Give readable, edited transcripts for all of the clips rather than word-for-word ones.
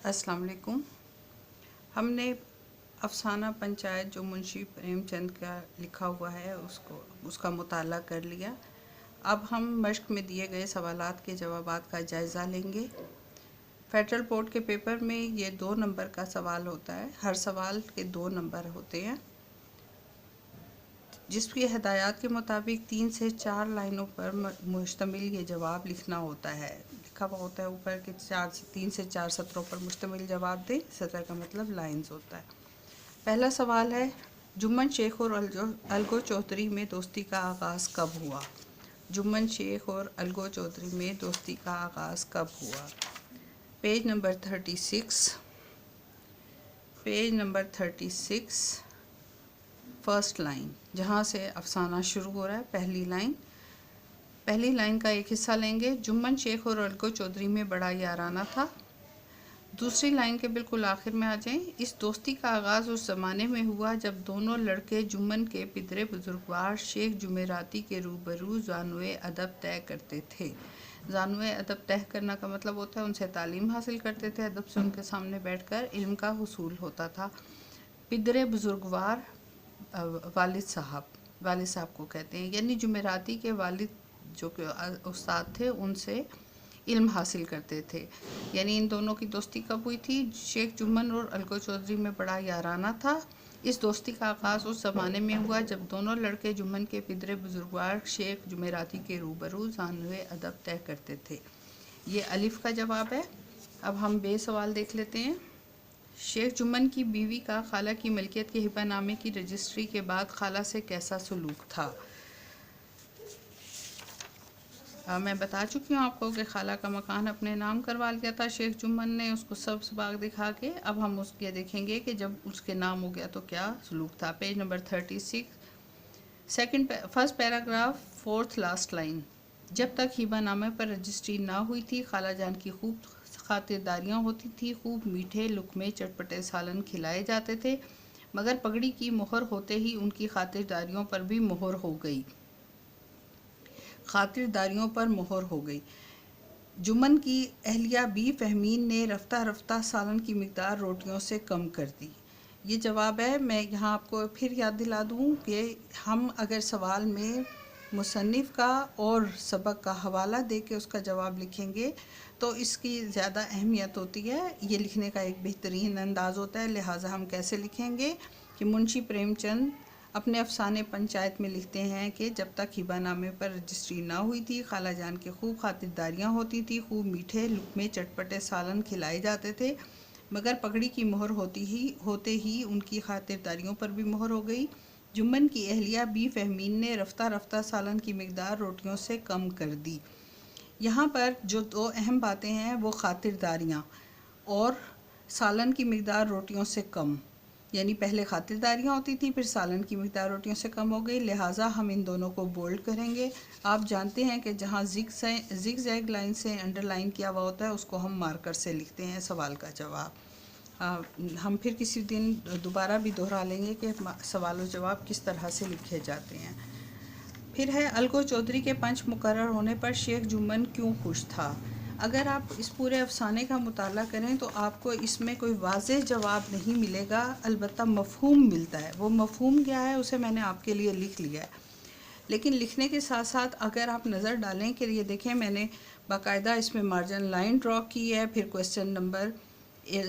अस्सलाम वालेकुम। हमने अफ़साना पंचायत जो मुंशी प्रेमचंद का लिखा हुआ है उसका मुताला कर लिया। अब हम मश्क में दिए गए सवालात के जवाबात का जायज़ा लेंगे। फेडरल बोर्ड के पेपर में ये 2 नंबर का सवाल होता है। हर सवाल के 2 नंबर होते हैं, जिसकी हिदायत के मुताबिक 3 से 4 लाइनों पर मुश्तमिल ये जवाब लिखना होता है। लिखा हुआ होता है ऊपर के 3 से 4 सत्रों पर मुश्तमिल जवाब दें। सतर का मतलब लाइंस होता है। पहला सवाल है, जुम्मन शेख और अलगो चौधरी में दोस्ती का आगाज़ कब हुआ? जुम्मन शेख और अलगो चौधरी में दोस्ती का आगाज़ कब हुआ? Page number 36, page number 36, first line, जहाँ से अफसाना शुरू हो रहा है। पहली लाइन का एक हिस्सा लेंगे। जुम्मन शेख और अलगो चौधरी में बड़ा याराना था। दूसरी लाइन के बिल्कुल आखिर में आ जाएं। इस दोस्ती का आगाज़ उस ज़माने में हुआ जब दोनों लड़के जुम्मन के पिदरे बुजुर्गवार शेख जुमेराती के रूबरू ज़ानुए अदब तय करते थे। ज़ानुए अदब तय करना का मतलब होता है उनसे तालीम हासिल करते थे, अदब से उनके सामने बैठकर इल्म का हुसूल होता था। पिदरे बुजुर्गवार वालिद साहब को कहते हैं, यानी जुमेराती के वालिद जो कि उस्ताद थे उनसे इल्म हासिल करते थे। यानी इन दोनों की दोस्ती कब हुई थी? शेख जुम्मन और अलगो चौधरी में बड़ा याराना था। इस दोस्ती का आगाज़ उस ज़माने में हुआ जब दोनों लड़के जुम्मन के पिदरे बुजुर्गवार शेख जुमेराती के रूबरू ज़ानुए अदब तय करते थे। ये अलिफ का जवाब है। अब हम बे सवाल देख लेते हैं। शेख जुम्मन की बीवी का खाला की मलकियत के हिब्बानामे की रजिस्ट्री के बाद खाला से कैसा सलूक था? मैं बता चुकी हूँ आपको कि खाला का मकान अपने नाम करवा लिया था शेख जुम्मन ने, उसको सब्ज़ बाग दिखा के। अब हम उसके देखेंगे कि जब उसके नाम हो गया तो क्या सलूक था। Page number 36, first paragraph, fourth last line. जब तक हिब्बानामे पर रजिस्ट्री ना हुई थी खाला जान की खूब खातिरदारियाँ होती थी, खूब मीठे लुकमे चटपटे सालन खिलाए जाते थे, मगर पगड़ी की मोहर होते ही उनकी खातिरदारियों पर भी मोहर हो गई। जुम्मन की अहलिया बी फहमीन ने रफ्ता रफ्ता सालन की मिकदार रोटियों से कम कर दी। ये जवाब है। मैं यहाँ आपको फिर याद दिला दूँ कि हम अगर सवाल में मुसन्निफ़ का और सबक का हवाला दे के उसका जवाब लिखेंगे तो इसकी ज़्यादा अहमियत होती है। ये लिखने का एक बेहतरीन अंदाज़ होता है। लिहाजा हम कैसे लिखेंगे कि मुंशी प्रेमचंद अपने अफसाने पंचायत में लिखते हैं कि जब तक हिब्बानामे पर रजिस्ट्री ना हुई थी खाला जान की खूब खातिरदारियाँ होती थी, खूब मीठे लुकमे चटपटे सालन खिलाए जाते थे, मगर पगड़ी की मोहर होते ही उनकी खातिरदारियों पर भी मोहर हो गई। जुम्मन की अहलिया बी फहमीन ने रफ्ता रफ्ता सालन की मिकदार रोटियों से कम कर दी। यहाँ पर जो 2 अहम बातें हैं वो खातिरदारियाँ और सालन की मिकदार रोटियों से कम, यानी पहले खातिरदारियाँ होती थी फिर सालन की मिकदार रोटियों से कम हो गई। लिहाजा हम इन दोनों को बोल्ड करेंगे। आप जानते हैं कि जहाँ जिग जैग लाइन से अंडरलाइन किया हुआ होता है उसको हम मार्कर से लिखते हैं सवाल का जवाब। हम फिर किसी दिन दोबारा भी दोहरा लेंगे कि सवाल और जवाब किस तरह से लिखे जाते हैं। फिर है, अलगो चौधरी के पंच मुकर्रर होने पर शेख जुम्मन क्यों खुश था? अगर आप इस पूरे अफसाने का मुताला करें तो आपको इसमें कोई वाज़ेह जवाब नहीं मिलेगा, अलबत्ता मफ़हूम मिलता है। वो मफ़हूम क्या है उसे मैंने आपके लिए लिख लिया है। लेकिन लिखने के साथ साथ अगर आप नज़र डालें कि ये देखें मैंने बाकायदा इसमें मार्जिन लाइन ड्रॉ की है, फिर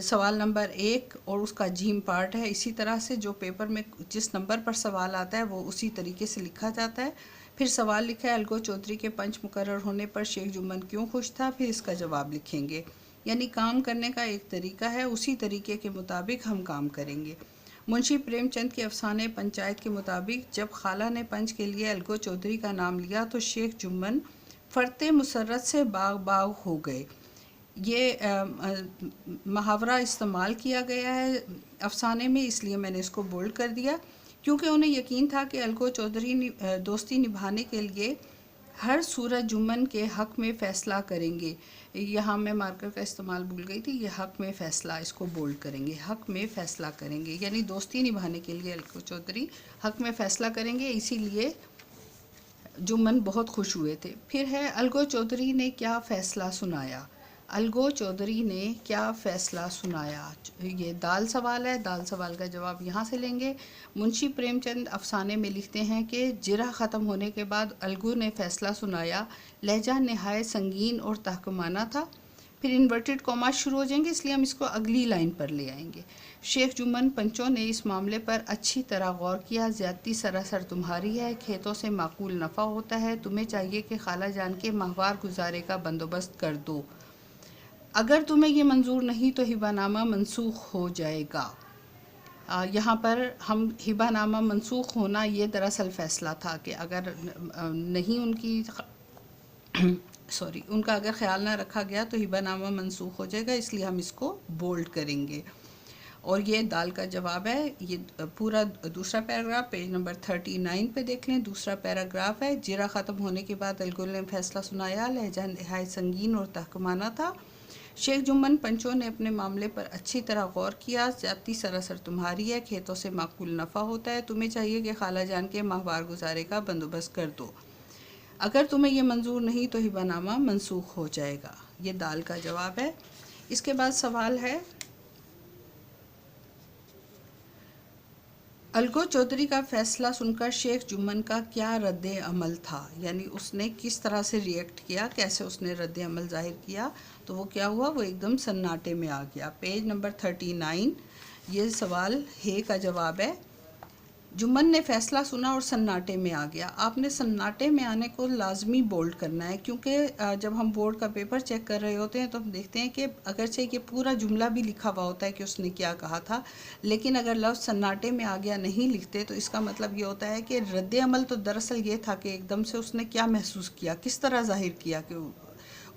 सवाल नंबर 1 और उसका जीम पार्ट है। इसी तरह से जो पेपर में जिस नंबर पर सवाल आता है वो उसी तरीके से लिखा जाता है। फिर सवाल लिखा है, अलगो चौधरी के पंच मुकर्रर होने पर शेख जुम्मन क्यों खुश था, फिर इसका जवाब लिखेंगे। यानी काम करने का एक तरीका है, उसी तरीके के मुताबिक हम काम करेंगे। मुंशी प्रेमचंद के अफसाने पंचायत के मुताबिक जब खाला ने पंच के लिए अलगो चौधरी का नाम लिया तो शेख जुम्मन फरते मुसर्रत से बाग बाग हो गए। ये मुहावरा इस्तेमाल किया गया है अफसाने में, इसलिए मैंने इसको बोल्ड कर दिया, क्योंकि उन्हें यकीन था कि अलगो चौधरी दोस्ती निभाने के लिए हर सूरत जुम्मन के हक़ में फ़ैसला करेंगे। यहाँ मैं मार्कर का इस्तेमाल भूल गई थी। ये हक़ में फ़ैसला, इसको बोल्ड करेंगे, हक़ में फ़ैसला करेंगे, यानी दोस्ती निभाने के लिए अलगो चौधरी हक़ में फ़ैसला करेंगे, इसीलिए जुम्मन बहुत खुश हुए थे। फिर है, अलगो चौधरी ने क्या फ़ैसला सुनाया? अलगो चौधरी ने क्या फ़ैसला सुनाया। ये दाल सवाल है, दाल सवाल का जवाब यहाँ से लेंगे। मुंशी प्रेमचंद अफसाने में लिखते हैं कि जिरा ख़त्म होने के बाद अलगो ने फ़ैसला सुनाया। लहजा नहायत संगीन और तहकमाना था। फिर इन्वर्टेड कॉमा शुरू हो जाएंगे, इसलिए हम इसको अगली लाइन पर ले आएंगे। शेख जुम्मन पंचों ने इस मामले पर अच्छी तरह गौर किया। ज़्यादती सरासर तुम्हारी है, खेतों से माकूल नफ़ा होता है, तुम्हें चाहिए कि खाला जान के माहवार गुजारे का बंदोबस्त कर दो। अगर तुम्हें ये मंजूर नहीं तो हिबानामा मनसूख हो जाएगा। यहाँ पर हम हिबानामा मनसूख होना ये दरअसल फ़ैसला था कि अगर नहीं उनका अगर ख्याल ना रखा गया तो हिबानामा मनसूख हो जाएगा, इसलिए हम इसको बोल्ड करेंगे। और ये दाल का जवाब है। ये पूरा दूसरा पैराग्राफ पेज नंबर 39 पे देख लें। दूसरा पैराग्राफ है, जिरा ख़त्म होने के बाद अलगुल ने फ़ैसला सुनाया। लहजा नहायत संगीन और तहकमाना था। शेख जुम्मन पंचों ने अपने मामले पर अच्छी तरह गौर किया। ज़्यादती सरासर तुम्हारी है, खेतों से माकूल नफ़ा होता है, तुम्हें चाहिए कि खाला जान के माहवार गुजारे का बंदोबस्त कर दो। अगर तुम्हें ये मंजूर नहीं तो हिबानामा मनसूख हो जाएगा। ये दाल का जवाब है। इसके बाद सवाल है, अलगो चौधरी का फ़ैसला सुनकर शेख जुम्मन का क्या रद्द अमल था, यानी उसने किस तरह से रिएक्ट किया, कैसे उसने रद्द अमल ज़ाहिर किया। तो वो क्या हुआ, वो एकदम सन्नाटे में आ गया। पेज नंबर 39 ये सवाल है का जवाब है। जुम्मन ने फ़ैसला सुना और सन्नाटे में आ गया। आपने सन्नाटे में आने को लाजमी बोल्ड करना है, क्योंकि जब हम बोर्ड का पेपर चेक कर रहे होते हैं तो हम देखते हैं कि अगरचे ये पूरा जुमला भी लिखा हुआ होता है कि उसने क्या कहा था, लेकिन अगर लफ्ज़ सन्नाटे में आ गया नहीं लिखते तो इसका मतलब ये होता है कि रद्द अमल तो दरअसल ये था कि एकदम से उसने क्या महसूस किया, किस तरह ज़ाहिर किया कि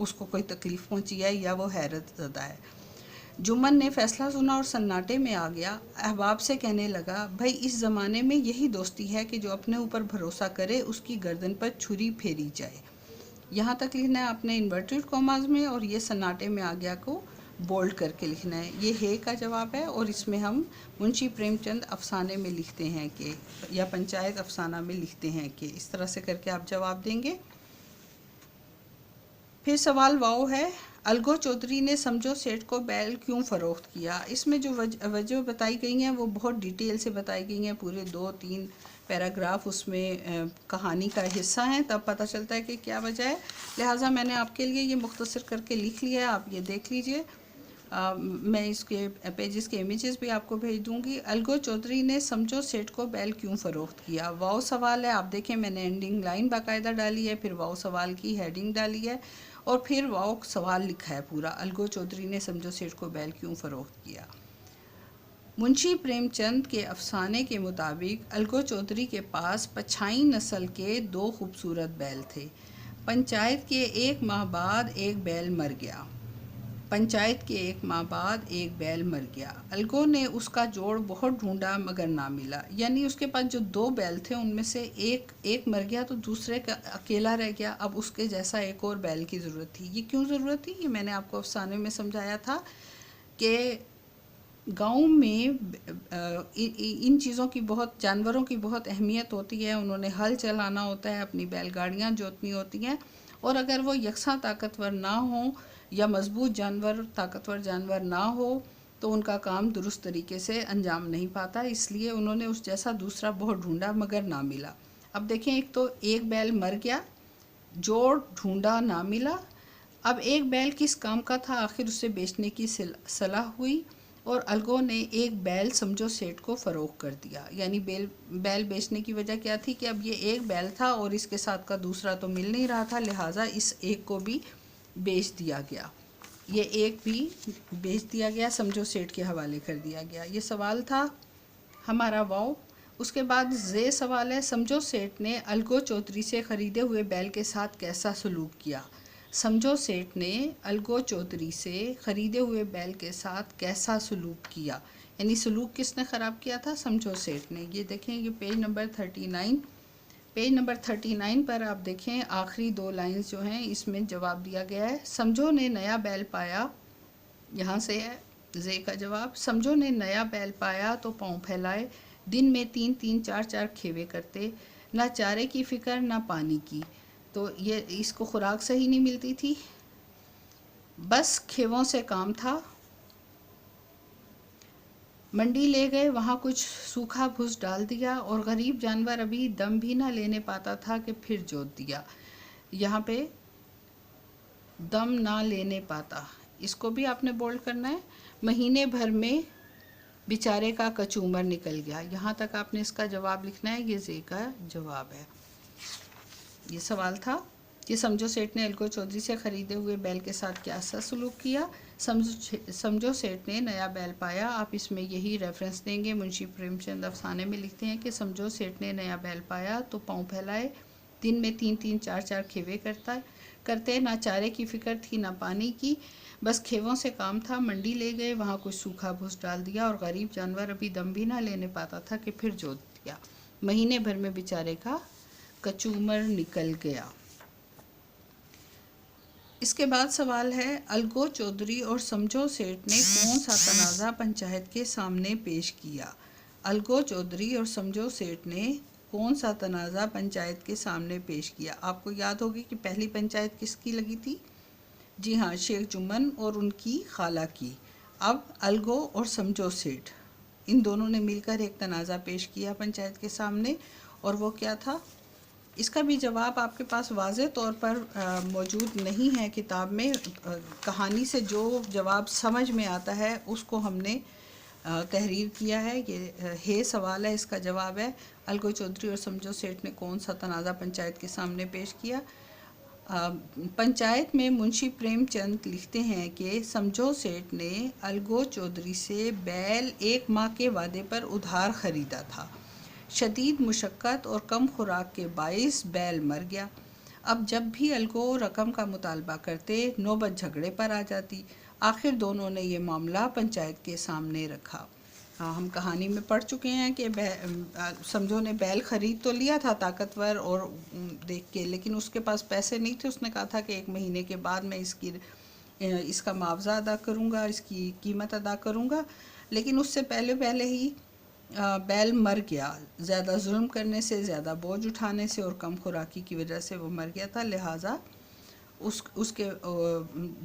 उसको कोई तकलीफ़ पहुँची है या वो हैरत ज़दा है। जुम्मन ने फ़ैसला सुना और सन्नाटे में आ गया। अहबाब से कहने लगा, भाई इस ज़माने में यही दोस्ती है कि जो अपने ऊपर भरोसा करे उसकी गर्दन पर छुरी फेरी जाए। यहाँ तक लिखना है आपने इन्वर्टेड कॉमाज में, और ये सन्नाटे में आ गया को बोल्ड करके लिखना है। ये है का जवाब है, और इसमें हम मुंशी प्रेमचंद अफसाने में लिखते हैं कि, या पंचायत अफसाना में लिखते हैं कि, इस तरह से करके आप जवाब देंगे। फिर सवाल वाओ है, अलगो चौधरी ने समझो सेठ को बैल क्यों फ़रोख्त किया। इसमें जो वजह बताई गई हैं वो बहुत डिटेल से बताई गई हैं। पूरे 2-3 पैराग्राफ उसमें कहानी का हिस्सा हैं, तब पता चलता है कि क्या वजह है। लिहाजा मैंने आपके लिए ये मुख्तसर करके लिख लिया है, आप ये देख लीजिए। मैं इसके पेजेस के इमेजेस भी आपको भेज दूंगी। अलगो चौधरी ने समझो सेठ को बैल क्यों फ़रोख्त किया। वाओ सवाल है, आप देखें मैंने एंडिंग लाइन बाकायदा डाली है, फिर वाओ सवाल की हेडिंग डाली है, और फिर वाओ सवाल लिखा है पूरा। अलगो चौधरी ने समझो सेठ को बैल क्यों फ़रोख्त किया। मुंशी प्रेमचंद के अफसाने के मुताबिक अलगो चौधरी के पास पछाई नस्ल के 2 खूबसूरत बैल थे। पंचायत के 1 माह बाद एक बैल मर गया। एक बैल मर गया। अलगो ने उसका जोड़ बहुत ढूंढा मगर ना मिला, यानी उसके पास जो 2 बैल थे उनमें से एक मर गया तो दूसरे का अकेला रह गया। अब उसके जैसा एक और बैल की ज़रूरत थी। ये क्यों ज़रूरत थी, ये मैंने आपको अफसाने में समझाया था कि गांव में इन चीज़ों की जानवरों की बहुत अहमियत होती है। उन्होंने हल चलाना होता है, अपनी बैलगाड़ियाँ जोतनी होती हैं, और अगर वो यकसा ताकतवर ना हो या मजबूत ताकतवर जानवर ना हो तो उनका काम दुरुस्त तरीके से अंजाम नहीं पाता। इसलिए उन्होंने उस जैसा दूसरा बहुत ढूंढा मगर ना मिला। अब देखें, एक तो एक बैल मर गया, जोड़ ढूंढा ना मिला। अब एक बैल किस काम का था, आखिर उसे बेचने की सलाह हुई और अलगो ने एक बैल समझो सेठ को फ़रोख्त कर दिया। यानी बैल बेचने की वजह क्या थी कि अब ये एक बैल था और इसके साथ का दूसरा तो मिल नहीं रहा था, लिहाजा इस एक को भी बेच दिया गया। ये एक भी बेच दिया गया, समझो सेठ के हवाले कर दिया गया। ये सवाल था हमारा वाओ। उसके बाद जे सवाल है, समझो सेठ ने अलगो चौधरी से ख़रीदे हुए बैल के साथ कैसा सलूक किया। समझो सेठ ने अलगो चौधरी से ख़रीदे हुए बैल के साथ कैसा सलूक किया, यानी सलूक किसने ख़राब किया था, समझो सेठ ने। ये देखें, ये पेज नंबर 39 पर आप देखें आखिरी 2 लाइंस जो हैं इसमें जवाब दिया गया है। समझो ने नया बैल पाया, यहाँ से है जे का जवाब। समझो ने नया बैल पाया तो पाँव फैलाए, दिन में 3-3 4-4 खेवे करते, ना चारे की फ़िक्र ना पानी की। तो ये इसको खुराक सही नहीं मिलती थी, बस खेवों से काम था, मंडी ले गए, वहाँ कुछ सूखा भूस डाल दिया, और गरीब जानवर अभी दम भी ना लेने पाता था कि फिर जोत दिया। यहाँ पे दम ना लेने पाता, इसको भी आपने बोल्ड करना है। महीने भर में बेचारे का कचूमर निकल गया, यहाँ तक आपने इसका जवाब लिखना है। ये जे का जवाब है। ये सवाल था कि समझो सेठ ने अलगो चौधरी से खरीदे हुए बैल के साथ क्या सा सलूक किया। समझो सेठ ने नया बैल पाया। आप इसमें यही रेफरेंस देंगे। मुंशी प्रेमचंद अफसाने में लिखते हैं कि समझो सेठ ने नया बैल पाया तो पाँव फैलाए, दिन में 3-3 4-4 खेवे करते। ना चारे की फिक्र थी ना पानी की, बस खेवों से काम था। मंडी ले गए, वहाँ कुछ सूखा भूस डाल दिया, और गरीब जानवर अभी दम भी ना लेने पाता था कि फिर जोत दिया। महीने भर में बेचारे का कचूमर निकल गया। इसके बाद सवाल है, अलगो चौधरी और समझो सेठ ने कौन सा तनाज़ा पंचायत के सामने पेश किया। अलगो चौधरी और समझो सेठ ने कौन सा तनाज़ा पंचायत के सामने पेश किया। आपको याद होगी कि पहली पंचायत किसकी लगी थी? जी हाँ, शेख जुम्मन और उनकी खाला की। अब अलगो और समझो सेठ, इन दोनों ने मिलकर एक तनाज़ा पेश किया पंचायत के सामने, और वो क्या था? इसका भी जवाब आपके पास वाज़े तौर पर मौजूद नहीं है किताब में। कहानी से जो जवाब समझ में आता है उसको हमने तहरीर किया है। ये सवाल है, इसका जवाब है अलगो चौधरी और समझो सेठ ने कौन सा तनाज़ा पंचायत के सामने पेश किया। पंचायत में मुंशी प्रेमचंद लिखते हैं कि समझो सेठ ने अलगो चौधरी से बैल 1 माह के वादे पर उधार ख़रीदा था। शदीद मुशक्क़त और कम खुराक के बाइस बैल मर गया। अब जब भी अलगो रकम का मुतालबा करते, नौबत झगड़े पर आ जाती। आखिर दोनों ने ये मामला पंचायत के सामने रखा। हम कहानी में पढ़ चुके हैं कि समझो ने बैल ख़रीद तो लिया था ताकतवर और देख के, लेकिन उसके पास पैसे नहीं थे। उसने कहा था कि 1 महीने के बाद मैं इसका मुआवजा अदा करूँगा, इसकी कीमत अदा करूँगा, लेकिन उससे पहले ही बैल मर गया। ज़्यादा जुल्म करने से, ज़्यादा बोझ उठाने से और कम खुराकी की वजह से वो मर गया था। लिहाजा उसके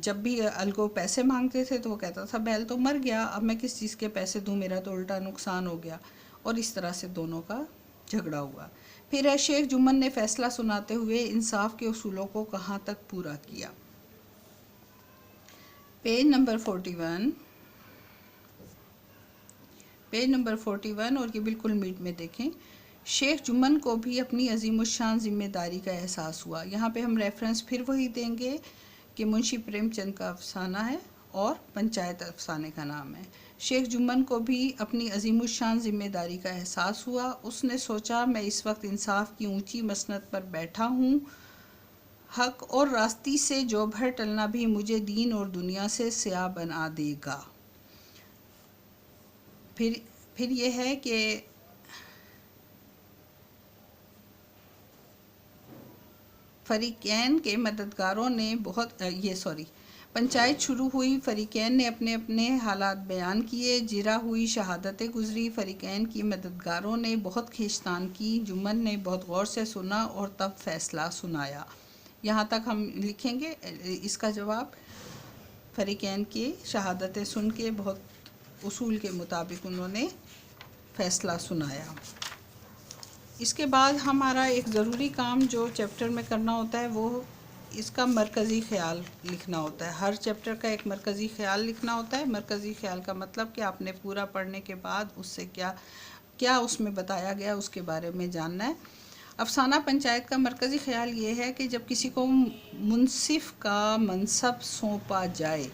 जब भी अलगो पैसे मांगते थे तो वो कहता था बैल तो मर गया, अब मैं किस चीज़ के पैसे दूँ, मेरा तो उल्टा नुकसान हो गया। और इस तरह से दोनों का झगड़ा हुआ। फिर शेख जुम्मन ने फैसला सुनाते हुए इंसाफ के उसूलों को कहाँ तक पूरा किया। पेज नंबर 41 और ये बिल्कुल मीट में देखें। शेख जुम्मन को भी अपनी अजीमुशान ज़िम्मेदारी का एहसास हुआ। यहाँ पे हम रेफरेंस फिर वही देंगे कि मुंशी प्रेमचंद का अफसाना है और पंचायत अफसाने का नाम है। शेख जुम्मन को भी अपनी अजीमुशान ज़िम्मेदारी का एहसास हुआ। उसने सोचा, मैं इस वक्त इंसाफ की ऊंची मसनद पर बैठा हूँ। हक और रास्ती से जो भर टलना भी मुझे दीन और दुनिया से स्याह बना देगा। फिर ये है कि फरीकैन के मददगारों ने पंचायत शुरू हुई। फरीकैन ने अपने अपने हालात बयान किए। जिरा हुई, शहादतें गुजरी। फरीकैन की मददगारों ने बहुत खींचतान की। जुम्मन ने बहुत गौर से सुना और तब फैसला सुनाया। यहाँ तक हम लिखेंगे इसका जवाब। फरीकैन की शहादतें सुन के बहुत उसूल के मुताबिक उन्होंने फैसला सुनाया। इसके बाद हमारा एक ज़रूरी काम जो चैप्टर में करना होता है वो इसका मरकज़ी ख़्याल लिखना होता है। हर चैप्टर का एक मरकज़ी ख़्याल लिखना होता है। मरकज़ी ख़्याल का मतलब कि आपने पूरा पढ़ने के बाद उससे क्या उसमें बताया गया उसके बारे में जानना है। अफसाना पंचायत का मरकज़ी ख़्याल ये है कि जब किसी को मुंसिफ़ का मनसब सौंपा जाए,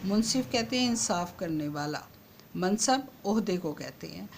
मुंसिफ़ कहते हैं इंसाफ करने वाला, मनसब ओहदे को कहते हैं।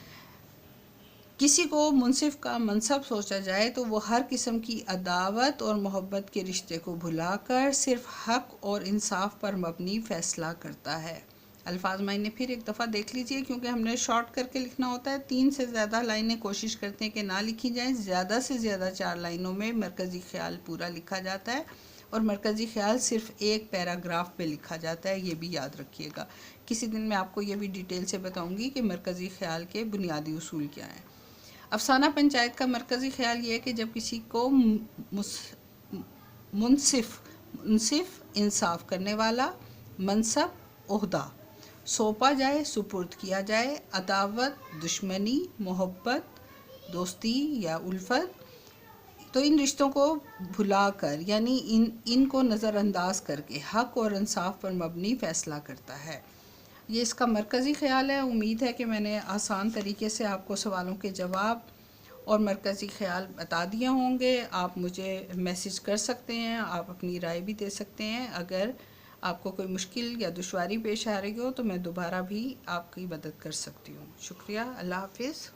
किसी को मुंसिफ़ का मनसब सोचा जाए तो वो हर किस्म की अदावत और मोहब्बत के रिश्ते को भुलाकर सिर्फ हक और इंसाफ पर मबनी फ़ैसला करता है। अल्फाज मायने फिर एक दफ़ा देख लीजिए, क्योंकि हमने शॉर्ट करके लिखना होता है। 3 से ज़्यादा लाइनें कोशिश करते हैं कि ना लिखी जाएं। ज़्यादा से ज़्यादा 4 लाइनों में मरकज़ी ख़्याल पूरा लिखा जाता है, और मरकज़ी ख़्याल सिर्फ एक पैराग्राफ पे लिखा जाता है। ये भी याद रखिएगा। किसी दिन मैं आपको ये भी डिटेल से बताऊँगी कि मरकज़ी ख़्याल के बुनियादी उसूल क्या हैं। अफसाना पंचायत का मरकज़ी ख़्याल ये है कि जब किसी को मुंसिफ़ इंसाफ करने वाला, मनसब, ओहदा सौंपा जाए, सुपुर्द किया जाए। अदावत, दुश्मनी, मोहब्बत, दोस्ती या उल्फत। तो इन रिश्तों को भुलाकर यानी इनको नज़रअंदाज करके हक़ और इंसाफ पर मबनी फ़ैसला करता है। ये इसका मरकज़ी ख़्याल है। उम्मीद है कि मैंने आसान तरीके से आपको सवालों के जवाब और मरकज़ी ख़्याल बता दिए होंगे। आप मुझे मैसेज कर सकते हैं, आप अपनी राय भी दे सकते हैं। अगर आपको कोई मुश्किल या दुश्वारी पेश आ रही हो तो मैं दोबारा भी आपकी मदद कर सकती हूँ। शुक्रिया। अल्लाह हाफ़िज़।